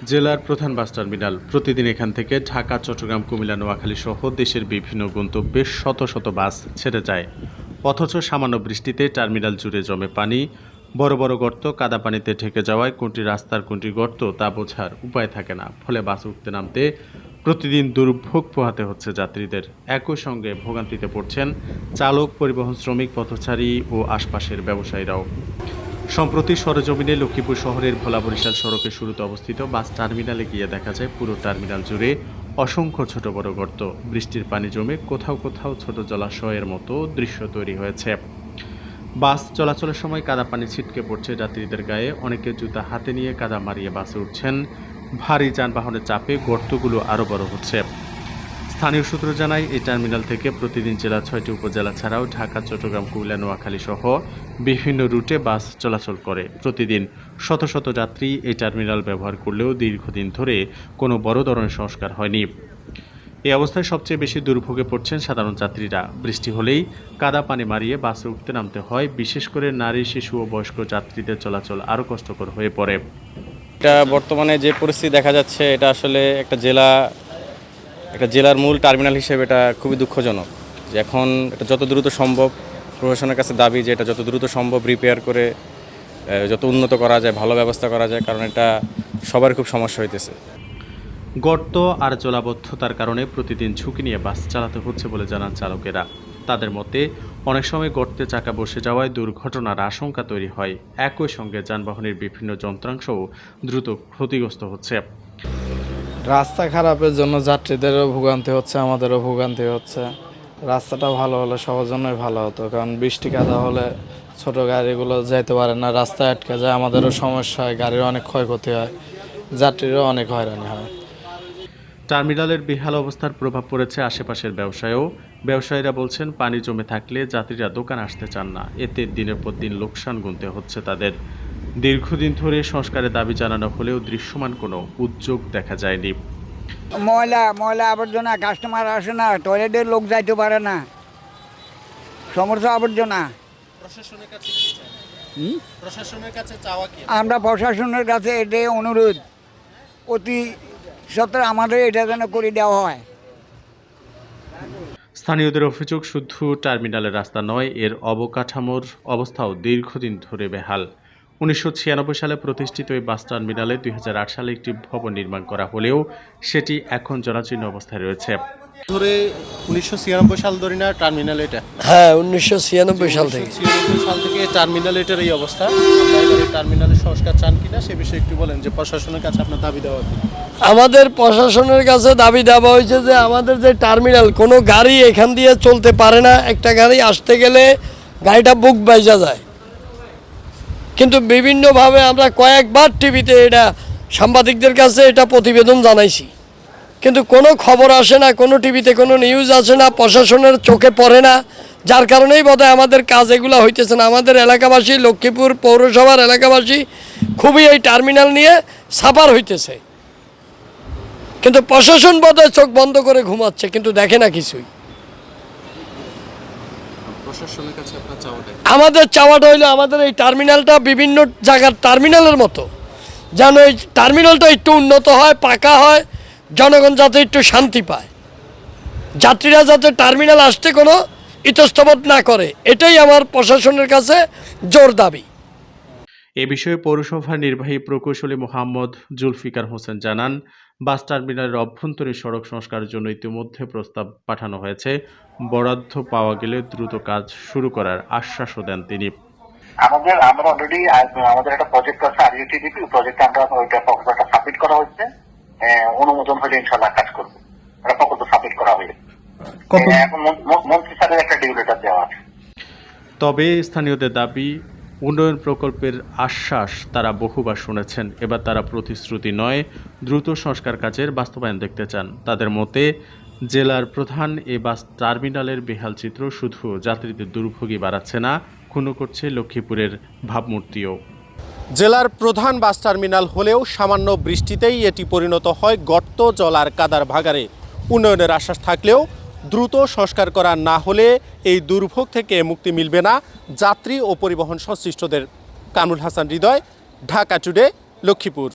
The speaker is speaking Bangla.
জেলার প্রধান বাস টার্মিনাল। প্রতিদিন এখান থেকে ঢাকা, চট্টগ্রাম, কুমিল্লা, নোয়াখালী সহ দেশের বিভিন্ন গন্তব্যে শত শত বাস ছেড়ে যায়। অথচ সামান্য বৃষ্টিতে টার্মিনাল জুড়ে জমে পানি। বড় বড় গর্ত কাদা পানিতে ঢেকে যাওয়ায় কোনটি রাস্তার কোনটি গর্ত তা বোঝার উপায় থাকে না। ফলে বাস উঠতে নামতে প্রতিদিন দুর্ভোগ পোহাতে হচ্ছে যাত্রীদের। একই সঙ্গে ভোগান্তিতে পড়ছেন চালক, পরিবহন শ্রমিক, পথচারী ও আশপাশের ব্যবসায়ীরাও। সম্প্রতি সরেজমিনে লক্ষ্মীপুর শহরের ভোলা বরিশাল সড়কের শুরুতে অবস্থিত বাস টার্মিনালে গিয়ে দেখা যায় পুরো টার্মিনাল জুড়ে অসংখ্য ছোট বড় গর্ত। বৃষ্টির পানি জমে কোথাও কোথাও ছোট জলাশয়ের মতো দৃশ্য তৈরি হয়েছে। বাস চলাচলের সময় কাদা পানি ছিটকে পড়ছে যাত্রীদের গায়ে। অনেকে জুতা হাতে নিয়ে কাদা মারিয়ে বাসে উঠছেন। ভারী যানবাহনের চাপে গর্তগুলো আরও বড় হচ্ছে। স্থানীয় সূত্র জানায়, এই টার্মিনাল থেকে প্রতিদিন জেলার ৬টি উপজেলা ছাড়াও ঢাকা, চট্টগ্রাম, কুমিল্লা, নোয়াখালী সহ বিভিন্ন রুটে বাস চলাচল করে। প্রতিদিন শত শত যাত্রী এই টার্মিনাল ব্যবহার করলেও দীর্ঘদিন ধরে কোনো বড় ধরনের সংস্কার হয়নি। এই অবস্থায় সবচেয়ে বেশি দুর্ভোগে পড়ছেন সাধারণ যাত্রীরা। বৃষ্টি হলেই কাদা পানি মারিয়ে বাসে উঠতে নামতে হয়। বিশেষ করে নারী, শিশু ও বয়স্ক যাত্রীদের চলাচল আরও কষ্টকর হয়ে পড়ে। এটা বর্তমানে যে পরিস্থিতি দেখা যাচ্ছে, এটা আসলে একটা জেলার মূল টার্মিনাল হিসেবে এটা খুবই দুঃখজনক। যে এখন এটা যত দ্রুত সম্ভব, প্রশাসনের কাছে দাবি যে এটা যত দ্রুত সম্ভব রিপেয়ার করে যত উন্নত করা যায়, ভালো ব্যবস্থা করা যায়, কারণ এটা সবার খুব সমস্যা হইতেছে। গর্ত আর জলাবদ্ধতার কারণে প্রতিদিন ঝুঁকি নিয়ে বাস চালাতে হচ্ছে বলে জানান চালকেরা। তাদের মতে, অনেক সময় গর্তে চাকা বসে যাওয়ায় দুর্ঘটনার আশঙ্কা তৈরি হয়। একই সঙ্গে যানবাহনের বিভিন্ন যন্ত্রাংশও দ্রুত ক্ষতিগ্রস্ত হচ্ছে। রাস্তা খারাপের জন্য যাত্রীদেরও ভোগান্তি হচ্ছে, আমাদেরও ভোগান্তি হচ্ছে। রাস্তাটা ভালো হলে সবার জন্যই ভালো হতো, কারণ বৃষ্টি কাদা হলে ছোট গাড়িগুলো যেতে পারে না, রাস্তায় আটকে যায়, আমাদেরও সমস্যা হয়, গাড়ির অনেক ক্ষয়ক্ষতি হয়, যাত্রীরও অনেক হয়রানি হয়। টার্মিনালের বেহাল অবস্থার প্রভাব পড়েছে আশেপাশের ব্যবসায়েও। ব্যবসায়ীরা বলছেন, পানি জমে থাকলে যাত্রীরা দোকান আসতে চান না। এতে দিনের পর দিন লোকসান গুনতে হচ্ছে তাদের। দীর্ঘদিন ধরে সংস্কারের দাবি জানানো হলেও দৃশ্যমান কোনো উদ্যোগ দেখা যায়নি। ময়লা আবর্জনা, কাস্টমার আসে না, টয়লেটের লোক যাইতে পারে না, সমস্যা আবর্জনা। আমরা প্রশাসনের কাছে এটাই অনুরোধ, অতি সত্ত্বর আমাদের এটা যেন করে দেওয়া হয়। স্থানীয়দের অভিযোগ, শুধু টার্মিনালের রাস্তা নয়, এর অবকাঠামোর অবস্থাও দীর্ঘদিন ধরে বেহাল। 1996 সালে প্রতিষ্ঠিত এই বাস টার্মিনালে 2008 সালে একটি ভবন নির্মাণ করা হলেও সেটি এখন জরাজীর্ণ অবস্থায় রয়েছে। ধরে 1996 সাল ধরে না টার্মিনাল এটা? হ্যাঁ, 1996 সাল থেকে। 1996 সাল থেকে টার্মিনাল এটার এই অবস্থা। আপনারা এবারে টার্মিনালের সংস্কার চান কিনা সে বিষয়ে একটু বলেন, যে প্রশাসনের কাছে আপনার দাবি দেওয়া কি? আমাদের প্রশাসনের কাছে দাবি দেওয়া হয়েছে যে আমাদের যে টার্মিনাল, কোনো গাড়ি এখান দিয়ে চলতে পারে না। একটা গাড়ি আসতে গেলে গাড়িটা বুক বাইজা যায়। কিন্তু বিভিন্নভাবে আমরা কয়েকবার টিভিতে এটা সাংবাদিকদের কাছে এটা প্রতিবেদন জানাইছি, কিন্তু কোনো খবর আসে না, কোনো টিভিতে কোনো নিউজ আসে না, প্রশাসনের চোখে পড়ে না। যার কারণেই বোধহয় আমাদের কাজ এগুলো হইতেছে না। আমাদের এলাকাবাসী, লক্ষ্মীপুর পৌরসভার এলাকাবাসী খুবই এই টার্মিনাল নিয়ে সাফার হইতেছে, কিন্তু প্রশাসন বোধহয় চোখ বন্ধ করে ঘুমাচ্ছে, কিন্তু দেখে না কিছুই। প্রশাসনের কাছে আপনার চাওয়াটা? আমাদের চাওয়াটা হইলো আমাদের এই টার্মিনালটা বিভিন্ন জায়গার টার্মিনালের মতো, যেন এই টার্মিনালটা একটু উন্নত হয়, পাকা হয়, জনগণ যাতে একটু শান্তি পায়, যাত্রীরা যাতে টার্মিনাল আসতে কোনো ইতস্তবোধ না করে, এটাই আমার প্রশাসনের কাছে জোর দাবি। এ বিষয়ে পৌরসভার নির্বাহী প্রকৌশলী মোহাম্মদ জুলফিকার হোসেন জানান, বাস টার্মিনালের অভ্যন্তরীণ সড়ক সংস্কারের জন্য ইতিমধ্যে প্রস্তাব পাঠানো হয়েছে। বরাদ্দ পাওয়া গেলে দ্রুত কাজ শুরু করার আশ্বাসও দেন তিনি। আমরা অলরেডি আমাদের একটা প্রজেক্ট আছে, আরইউটিডিপি প্রজেক্টে আমরা ওইটা প্রকল্পটা সাবমিট করা হয়েছে। অনুমোদন হলে ইনশাআল্লাহ কাজ করব। এটা প্রকল্প সাবমিট করা হয়েছে, এখন মন্ত্রী স্যারের একটা ডিউ লেটার দেওয়া আছে। তবে স্থানীয়দের দাবি, উন্নয়ন প্রকল্পের আশ্বাস তারা বহুবার শুনেছেন। এবার তারা প্রতিশ্রুতি নয়, দ্রুত সংস্কার কাজের বাস্তবায়ন দেখতে চান। তাদের মতে, জেলার প্রধান এই বাস টার্মিনালের বেহাল চিত্র শুধু যাত্রীদের দুর্ভোগই বাড়াচ্ছে না, ক্ষুণ্ণ করছে লক্ষ্মীপুরের ভাবমূর্তিও। জেলার প্রধান বাস টার্মিনাল হলেও সামান্য বৃষ্টিতেই এটি পরিণত হয় গর্ত, জলার কাদার ভাগাড়ে। উন্নয়নের আশ্বাস থাকলেও দ্রুত সংস্কার করা না হলে এই দুর্ভোগ থেকে মুক্তি মিলবে না যাত্রী ও পরিবহন সংশ্লিষ্টদের। কামরুল হাসান হৃদয়, ঢাকা টুডে, লক্ষ্মীপুর।